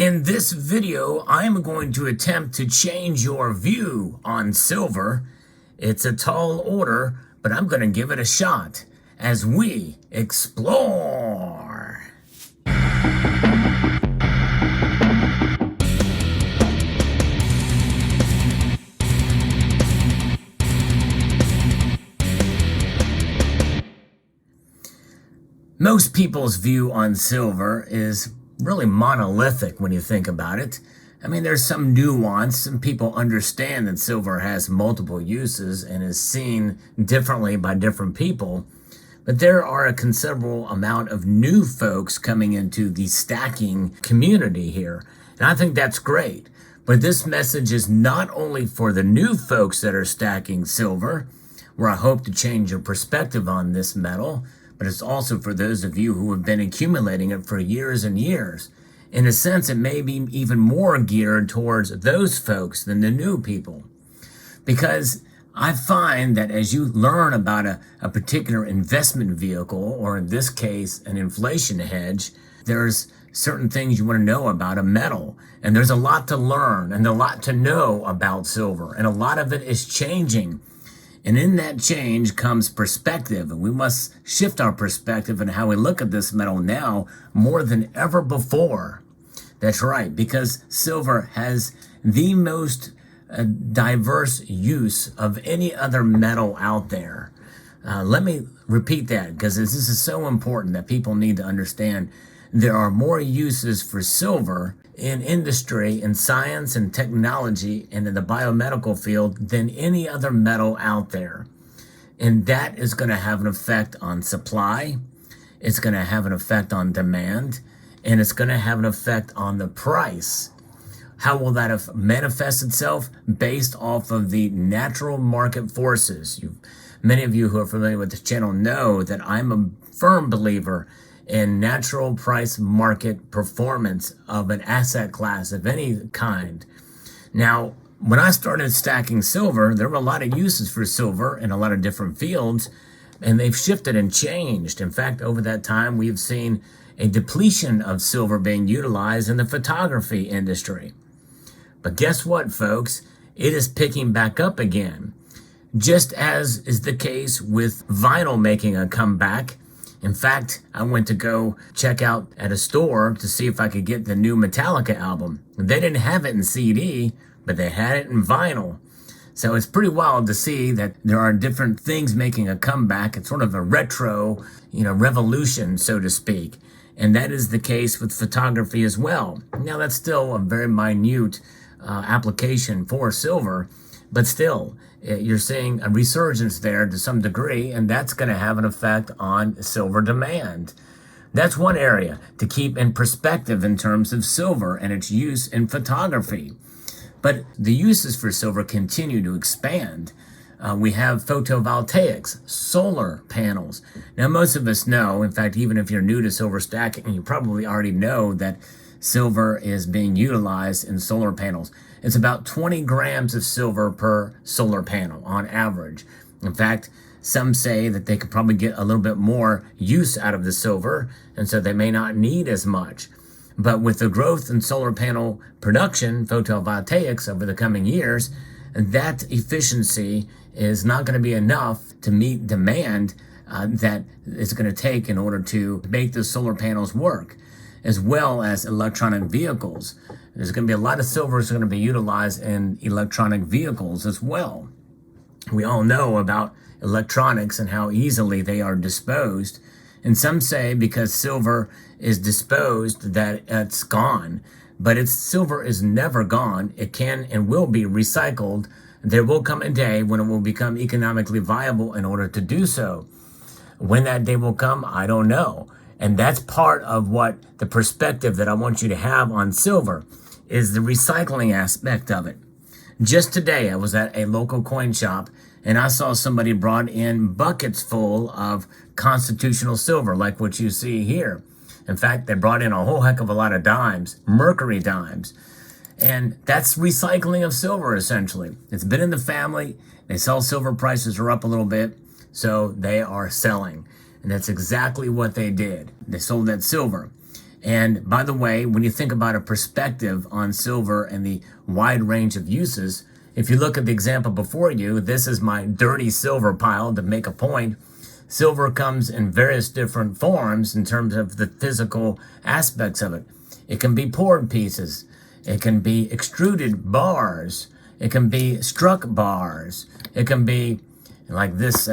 In this video, I'm going to attempt to change your view on silver. It's a tall order, but I'm going to give it a shot as we explore. Most people's view on silver is really monolithic when you think about it. I mean, there's some nuance, and people understand that silver has multiple uses and is seen differently by different people. But there are a considerable amount of new folks coming into the stacking community here. And I think that's great. But this message is not only for the new folks that are stacking silver, where I hope to change your perspective on this metal, but it's also for those of you who have been accumulating it for years and years. In a sense, it may be even more geared towards those folks than the new people. Because I find that as you learn about a particular investment vehicle, or in this case, an inflation hedge, there's certain things you want to know about a metal. And there's a lot to learn and a lot to know about silver. And a lot of it is changing. And in that change comes perspective, and we must shift our perspective and how we look at this metal now more than ever before. That's right, because silver has the most diverse use of any other metal out there. Let me repeat that, because this is so important that people need to understand. There are more uses for silver in industry, in science and technology, and in the biomedical field than any other metal out there. And that is going to have an effect on supply, it's going to have an effect on demand, and it's going to have an effect on the price. How will that manifest itself? Based off of the natural market forces. Many of you who are familiar with this channel know that I'm a firm believer in natural price market performance of an asset class of any kind. Now, when I started stacking silver, there were a lot of uses for silver in a lot of different fields, and they've shifted and changed. In fact, over that time, we've seen a depletion of silver being utilized in the photography industry. But guess what, folks? It is picking back up again, just as is the case with vinyl making a comeback. In fact, I went to go check out at a store to see if I could get the new Metallica album. They didn't have it in CD, but they had it in vinyl. So it's pretty wild to see that there are different things making a comeback. It's sort of a retro, revolution, so to speak. And that is the case with photography as well. Now, that's still a very minute application for silver, but still, you're seeing a resurgence there to some degree, and that's going to have an effect on silver demand. That's one area to keep in perspective in terms of silver and its use in photography. But the uses for silver continue to expand. We have photovoltaics, solar panels. Now, most of us know, in fact, even if you're new to silver stacking, you probably already know that silver is being utilized in solar panels. It's about 20 grams of silver per solar panel on average. In fact, some say that they could probably get a little bit more use out of the silver, and so they may not need as much. But with the growth in solar panel production, photovoltaics, over the coming years, that efficiency is not going to be enough to meet demand that it's going to take in order to make the solar panels work, as well as electronic vehicles. There's going to be a lot of silver that's going to be utilized in electronic vehicles as well. We all know about electronics and how easily they are disposed. And some say because silver is disposed that it's gone. But silver is never gone. It can and will be recycled. There will come a day when it will become economically viable in order to do so. When that day will come, I don't know. And that's part of what the perspective that I want you to have on silver is the recycling aspect of it. Just today, I was at a local coin shop and I saw somebody brought in buckets full of constitutional silver, like what you see here. In fact, they brought in a whole heck of a lot of dimes, mercury dimes. And that's recycling of silver, essentially. It's been in the family. They sell silver, prices are up a little bit, so they are selling. And that's exactly what they did. They sold that silver. And by the way, when you think about a perspective on silver and the wide range of uses, if you look at the example before you, this is my dirty silver pile to make a point. Silver comes in various different forms in terms of the physical aspects of it. It can be poured pieces. It can be extruded bars. It can be struck bars. It can be like this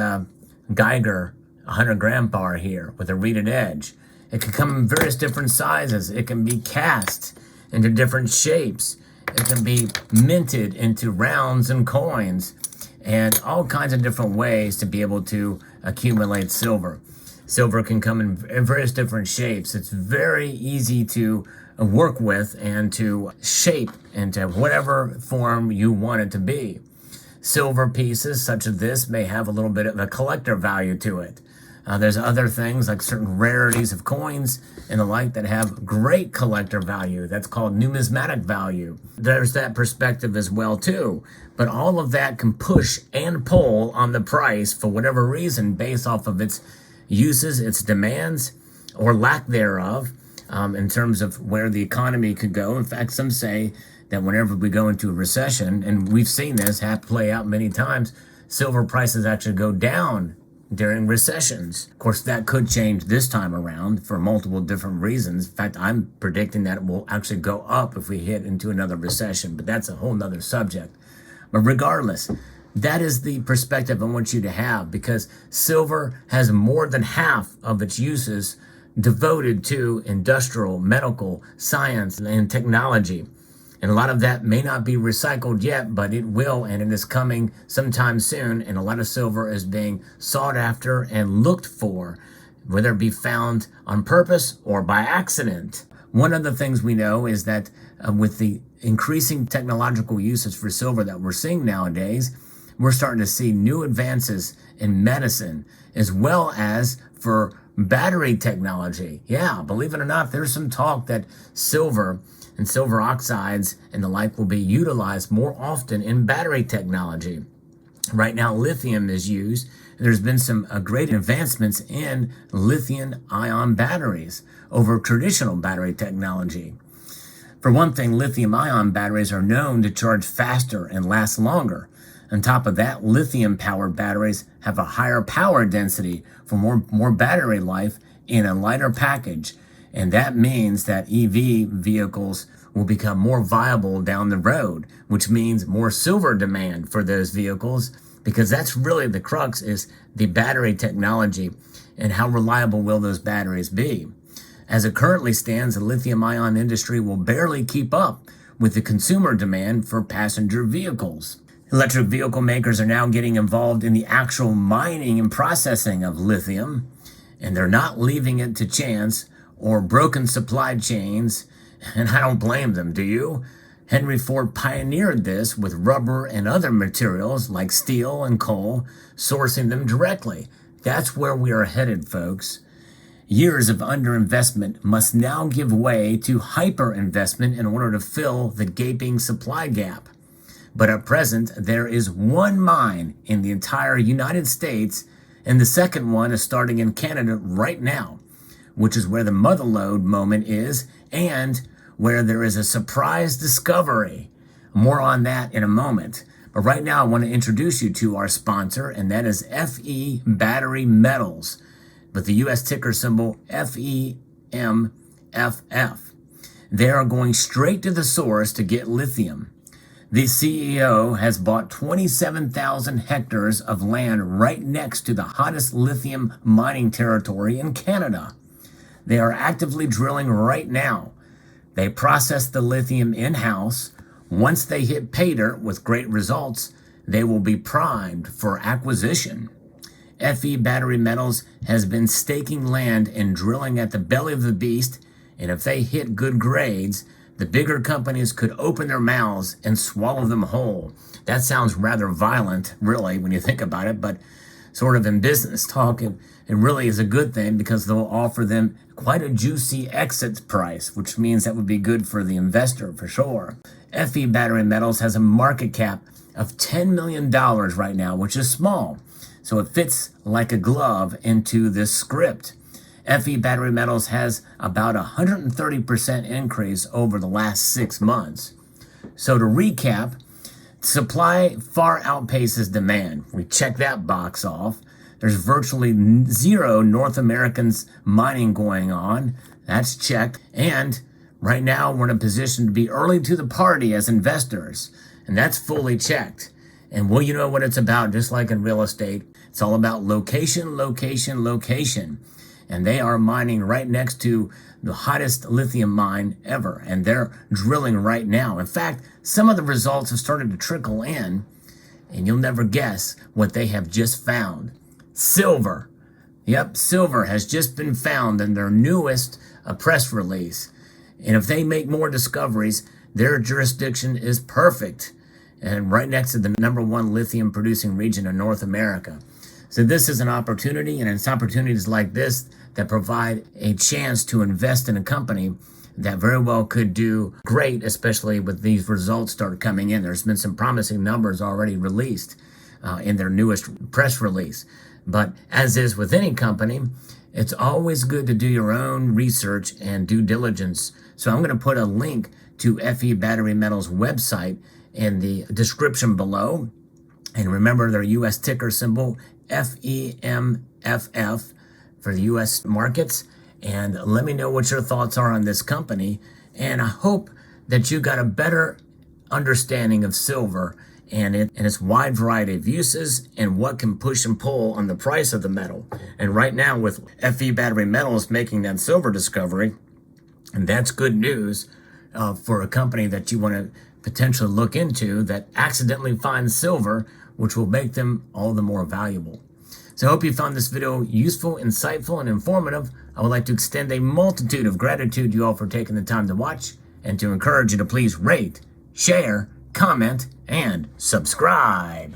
Geiger 100-gram bar here with a reeded edge. It can come in various different sizes. It can be cast into different shapes. It can be minted into rounds and coins and all kinds of different ways to be able to accumulate silver. Silver can come in various different shapes. It's very easy to work with and to shape into whatever form you want it to be. Silver pieces such as this may have a little bit of a collector value to it. There's other things like certain rarities of coins and the like that have great collector value. That's called numismatic value. There's that perspective as well too. But all of that can push and pull on the price for whatever reason based off of its uses, its demands, or lack thereof, in terms of where the economy could go. In fact, some say that whenever we go into a recession, and we've seen this play out many times, silver prices actually go down during recessions. Of course, that could change this time around for multiple different reasons. In fact, I'm predicting that it will actually go up if we hit into another recession, but that's a whole nother subject. But regardless, that is the perspective I want you to have, because silver has more than half of its uses devoted to industrial, medical, science, and technology. And a lot of that may not be recycled yet, but it will, and it is coming sometime soon. And a lot of silver is being sought after and looked for, whether it be found on purpose or by accident. One of the things we know is that with the increasing technological uses for silver that we're seeing nowadays, we're starting to see new advances in medicine as well as for battery technology. Yeah, believe it or not, there's some talk that silver and silver oxides and the like will be utilized more often in battery technology. Right now, lithium is used. There's been some great advancements in lithium-ion batteries over traditional battery technology. For one thing, lithium-ion batteries are known to charge faster and last longer. On top of that, lithium-powered batteries have a higher power density for more battery life in a lighter package. And that means that EV vehicles will become more viable down the road, which means more silver demand for those vehicles, because that's really the crux, is the battery technology and how reliable will those batteries be. As it currently stands, the lithium-ion industry will barely keep up with the consumer demand for passenger vehicles. Electric vehicle makers are now getting involved in the actual mining and processing of lithium, and they're not leaving it to chance or broken supply chains, and I don't blame them, do you? Henry Ford pioneered this with rubber and other materials like steel and coal, sourcing them directly. That's where we are headed, folks. Years of underinvestment must now give way to hyperinvestment in order to fill the gaping supply gap. But at present, there is one mine in the entire United States, and the second one is starting in Canada right now, which is where the motherlode moment is, and where there is a surprise discovery. More on that in a moment. But right now, I want to introduce you to our sponsor, and that is FE Battery Metals, with the U.S. ticker symbol FEMFF. They are going straight to the source to get lithium. The CEO has bought 27,000 hectares of land right next to the hottest lithium mining territory in Canada. They are actively drilling right now. They process the lithium in-house. Once they hit pay dirt with great results, they will be primed for acquisition. FE Battery Metals has been staking land and drilling at the belly of the beast, and if they hit good grades, the bigger companies could open their mouths and swallow them whole. That sounds rather violent, really, when you think about it, but sort of in business talk, it really is a good thing, because they'll offer them quite a juicy exit price, which means that would be good for the investor for sure. FE Battery Metals has a market cap of $10 million right now, which is small. So it fits like a glove into this script. FE Battery Metals has about a 130% increase over the last 6 months. So to recap, supply far outpaces demand. We check that box off. There's virtually zero North Americans mining going on. That's checked. And right now we're in a position to be early to the party as investors. And that's fully checked. And well, you know what it's about, just like in real estate. It's all about location, location, location. And they are mining right next to the hottest lithium mine ever. And they're drilling right now. In fact, some of the results have started to trickle in. And you'll never guess what they have just found. Silver. Yep, silver has just been found in their newest press release. And if they make more discoveries, their jurisdiction is perfect. And right next to the #1 lithium producing region in North America. So this is an opportunity, and it's opportunities like this that provide a chance to invest in a company that very well could do great, especially with these results start coming in. There's been some promising numbers already released in their newest press release. But as is with any company, it's always good to do your own research and due diligence. So I'm going to put a link to FE Battery Metals website in the description below. And remember their US ticker symbol, FEMFF, for the US markets. And let me know what your thoughts are on this company. And I hope that you got a better understanding of silver and its wide variety of uses and what can push and pull on the price of the metal. And right now with FE Battery Metals making that silver discovery, and that's good news for a company that you want to potentially look into that accidentally finds silver, which will make them all the more valuable. So I hope you found this video useful, insightful, and informative. I would like to extend a multitude of gratitude to you all for taking the time to watch and to encourage you to please rate, share, comment, and subscribe.